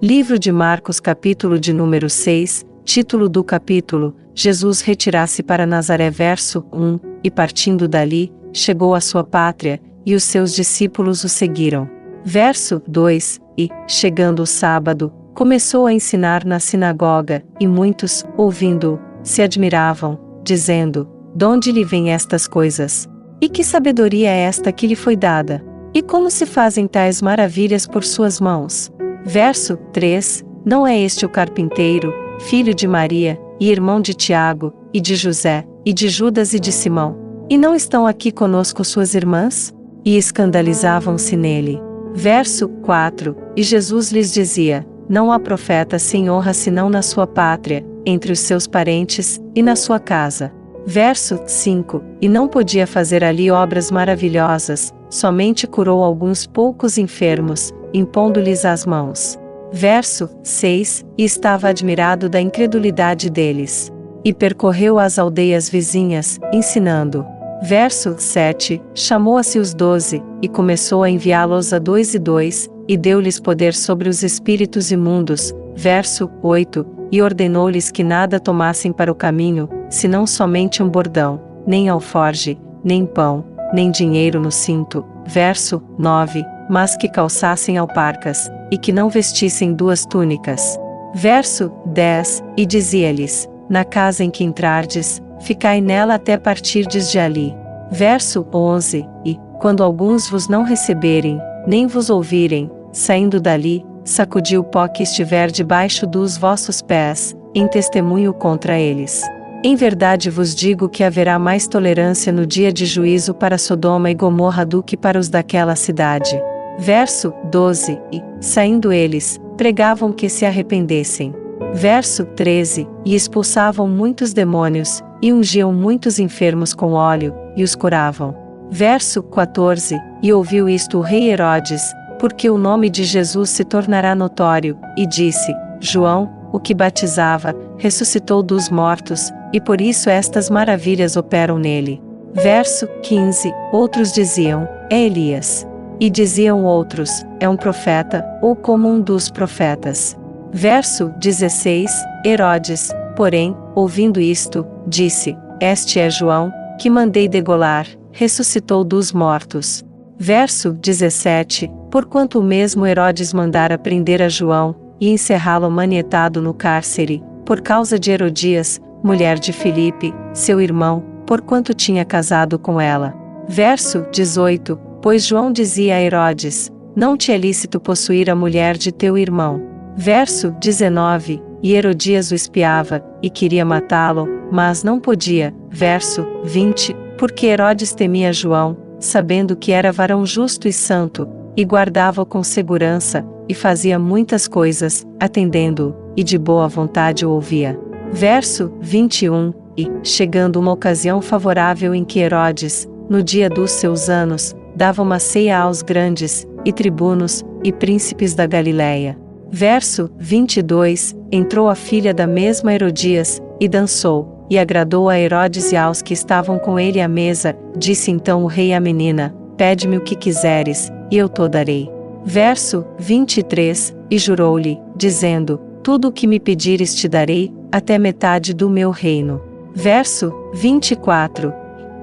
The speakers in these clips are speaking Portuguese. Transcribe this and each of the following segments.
Livro de Marcos, capítulo de número 6, título do capítulo: Jesus retirasse para Nazaré. Verso 1: E partindo dali, chegou à sua pátria, e os seus discípulos o seguiram. Verso 2: E, chegando o sábado, começou a ensinar na sinagoga, e muitos, ouvindo-o, se admiravam, dizendo: Donde lhe vêm estas coisas? E que sabedoria é esta que lhe foi dada? E como se fazem tais maravilhas por suas mãos? Verso 3: Não é este o carpinteiro, filho de Maria, e irmão de Tiago, e de José, e de Judas e de Simão? E não estão aqui conosco suas irmãs? E escandalizavam-se nele. Verso 4: E Jesus lhes dizia: Não há profeta sem honra senão na sua pátria, entre os seus parentes, e na sua casa. Verso 5: E não podia fazer ali obras maravilhosas, somente curou alguns poucos enfermos, impondo-lhes as mãos. Verso 6: E estava admirado da incredulidade deles. E percorreu as aldeias vizinhas, ensinando. Verso 7: Chamou a si os 12, e começou a enviá-los a 2 e 2, e deu-lhes poder sobre os espíritos imundos. Verso 8: E ordenou-lhes que nada tomassem para o caminho, senão somente um bordão, nem alforge, nem pão, nem dinheiro no cinto. Verso 9: Mas que calçassem alparcas, e que não vestissem 2 túnicas. Verso 10: E dizia-lhes: Na casa em que entrardes, ficai nela até partirdes de ali. Verso 11: E, quando alguns vos não receberem, nem vos ouvirem, saindo dali, sacudi o pó que estiver debaixo dos vossos pés, em testemunho contra eles. Em verdade vos digo que haverá mais tolerância no dia de juízo para Sodoma e Gomorra do que para os daquela cidade. Verso 12: E, saindo eles, pregavam que se arrependessem. Verso 13: E expulsavam muitos demônios, e ungiam muitos enfermos com óleo, e os curavam. Verso 14: E ouviu isto o rei Herodes, porque o nome de Jesus se tornará notório, e disse: João, o que batizava, ressuscitou dos mortos, e por isso estas maravilhas operam nele. Verso 15: Outros diziam: É Elias. E diziam outros: É um profeta, ou como um dos profetas. Verso 16: Herodes, porém, ouvindo isto, disse: Este é João, que mandei degolar, ressuscitou dos mortos. Verso 17: Porquanto o mesmo Herodes mandara prender a João, e encerrá-lo manietado no cárcere, por causa de Herodias, mulher de Filipe, seu irmão, porquanto tinha casado com ela. Verso 18: Pois João dizia a Herodes: Não te é lícito possuir a mulher de teu irmão. Verso 19: E Herodias o espiava, e queria matá-lo, mas não podia. Verso 20: Porque Herodes temia João, sabendo que era varão justo e santo, e guardava-o com segurança, e fazia muitas coisas, atendendo-o, e de boa vontade o ouvia. Verso 21: E, chegando uma ocasião favorável em que Herodes, no dia dos seus anos, dava uma ceia aos grandes, e tribunos, e príncipes da Galiléia. Verso 22: Entrou a filha da mesma Herodias, e dançou, e agradou a Herodes e aos que estavam com ele à mesa. Disse então o rei à menina: Pede-me o que quiseres, e eu te darei. Verso 23: E jurou-lhe, dizendo: Tudo o que me pedires te darei, até metade do meu reino. Verso 24: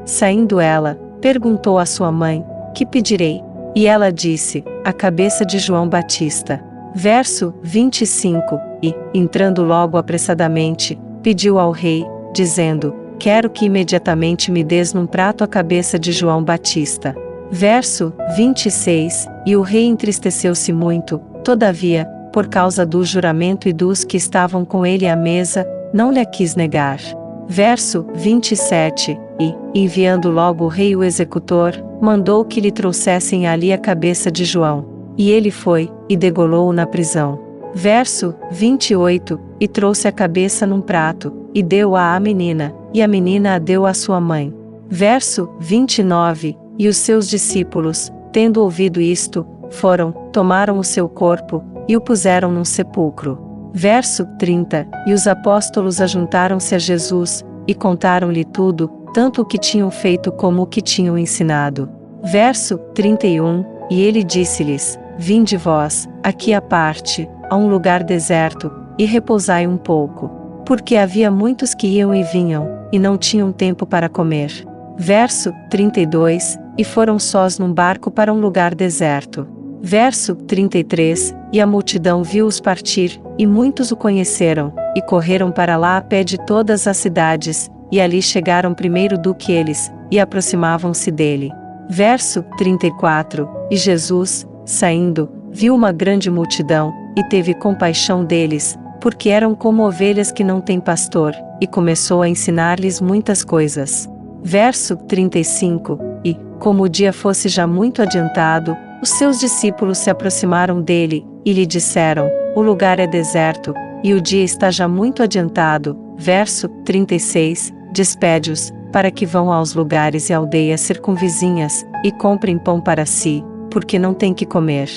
Saindo ela, perguntou à sua mãe: Que pedirei? E ela disse: A cabeça de João Batista. Verso 25: E, entrando logo apressadamente, pediu ao rei, dizendo: Quero que imediatamente me des num prato a cabeça de João Batista. Verso 26: E o rei entristeceu-se muito, todavia, por causa do juramento e dos que estavam com ele à mesa, não lhe a quis negar. Verso 27: E, enviando logo o rei o executor, mandou que lhe trouxessem ali a cabeça de João. E ele foi, e degolou-o na prisão. Verso 28: E trouxe a cabeça num prato, e deu-a à menina, e a menina a deu à sua mãe. Verso 29: E os seus discípulos, tendo ouvido isto, foram, tomaram o seu corpo, e o puseram num sepulcro. Verso 30: E os apóstolos ajuntaram-se a Jesus, e contaram-lhe tudo, tanto o que tinham feito como o que tinham ensinado. Verso 31: E ele disse-lhes: vinde vós, aqui à parte, a um lugar deserto, e repousai um pouco. Porque havia muitos que iam e vinham, e não tinham tempo para comer. Verso 32, e foram sós num barco para um lugar deserto. Verso 33, e a multidão viu-os partir, e muitos o conheceram, e correram para lá a pé de todas as cidades, e ali chegaram primeiro do que eles, e aproximavam-se dele. Verso 34, e Jesus, saindo, viu uma grande multidão, e teve compaixão deles, porque eram como ovelhas que não têm pastor, e começou a ensinar-lhes muitas coisas. Verso 35, e, como o dia fosse já muito adiantado, os seus discípulos se aproximaram dele, e lhe disseram: o lugar é deserto, e o dia está já muito adiantado. Verso 36, despede-os, para que vão aos lugares e aldeias circunvizinhas, e comprem pão para si, porque não têm que comer.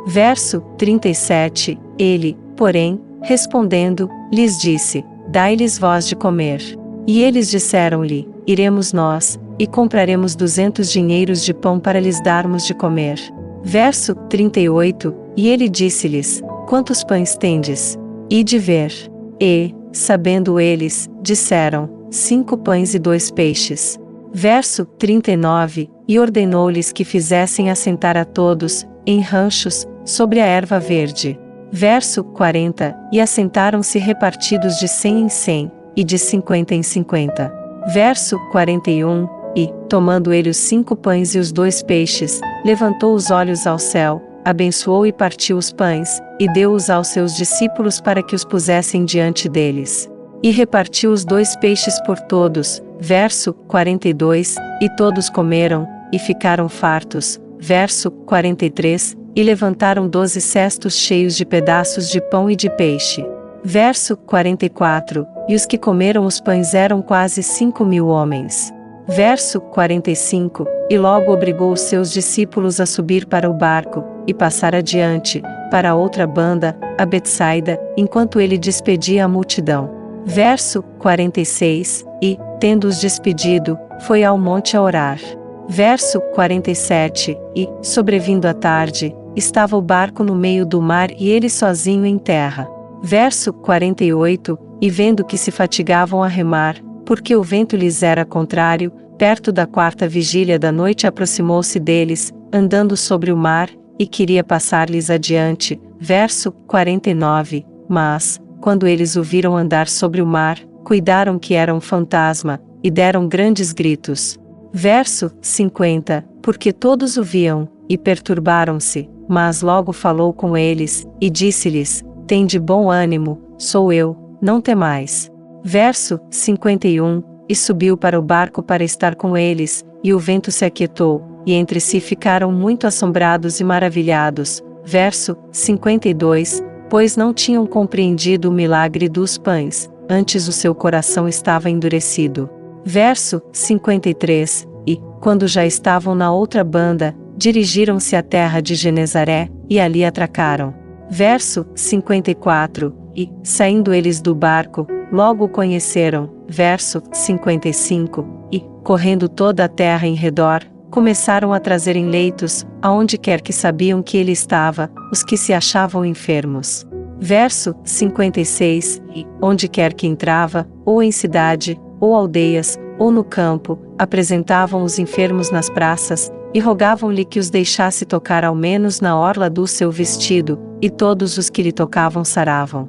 Verso 37, ele, porém, respondendo, lhes disse: dai-lhes vós de comer. E eles disseram-lhe: iremos nós, e compraremos 200 dinheiros de pão para lhes darmos de comer. Verso 38, e ele disse-lhes: quantos pães tendes? Ide ver. E, sabendo eles, disseram: 5 pães e 2 peixes. Verso 39, e ordenou-lhes que fizessem assentar a todos, em ranchos, sobre a erva verde. Verso 40, e assentaram-se repartidos de 100 em 100, e de 50 em 50. Verso 41, e, tomando ele os 5 pães e os 2 peixes, levantou os olhos ao céu, abençoou e partiu os pães, e deu-os aos seus discípulos para que os pusessem diante deles. E repartiu os 2 peixes por todos. Verso 42, e todos comeram, e ficaram fartos. Verso 43, e levantaram 12 cestos cheios de pedaços de pão e de peixe. Verso 44, e os que comeram os pães eram quase 5.000 homens. Verso 45, e logo obrigou os seus discípulos a subir para o barco, e passar adiante, para a outra banda, a Betsaida, enquanto ele despedia a multidão. Verso 46, e, tendo-os despedido, foi ao monte a orar. Verso 47, e, sobrevindo a tarde, estava o barco no meio do mar e ele sozinho em terra. Verso 48, e vendo que se fatigavam a remar, porque o vento lhes era contrário, perto da 4ª vigília da noite aproximou-se deles, andando sobre o mar, e queria passar-lhes adiante. Verso 49, mas, quando eles o viram andar sobre o mar, cuidaram que era um fantasma, e deram grandes gritos. Verso 50, porque todos o viam, e perturbaram-se, mas logo falou com eles, e disse-lhes: tende bom ânimo, sou eu, não temais. Verso 51, e subiu para o barco para estar com eles, e o vento se aquietou, e entre si ficaram muito assombrados e maravilhados. Verso 52, pois não tinham compreendido o milagre dos pães, antes o seu coração estava endurecido. Verso 53, e, quando já estavam na outra banda, dirigiram-se à terra de Genezaré, e ali atracaram. Verso 54, e, saindo eles do barco, logo o conheceram. Verso 55, e, correndo toda a terra em redor, começaram a trazer em leitos, aonde quer que sabiam que ele estava, os que se achavam enfermos. Verso 56, e, onde quer que entrava, ou em cidade, ou aldeias, ou no campo, apresentavam os enfermos nas praças, e rogavam-lhe que os deixasse tocar ao menos na orla do seu vestido, e todos os que lhe tocavam saravam.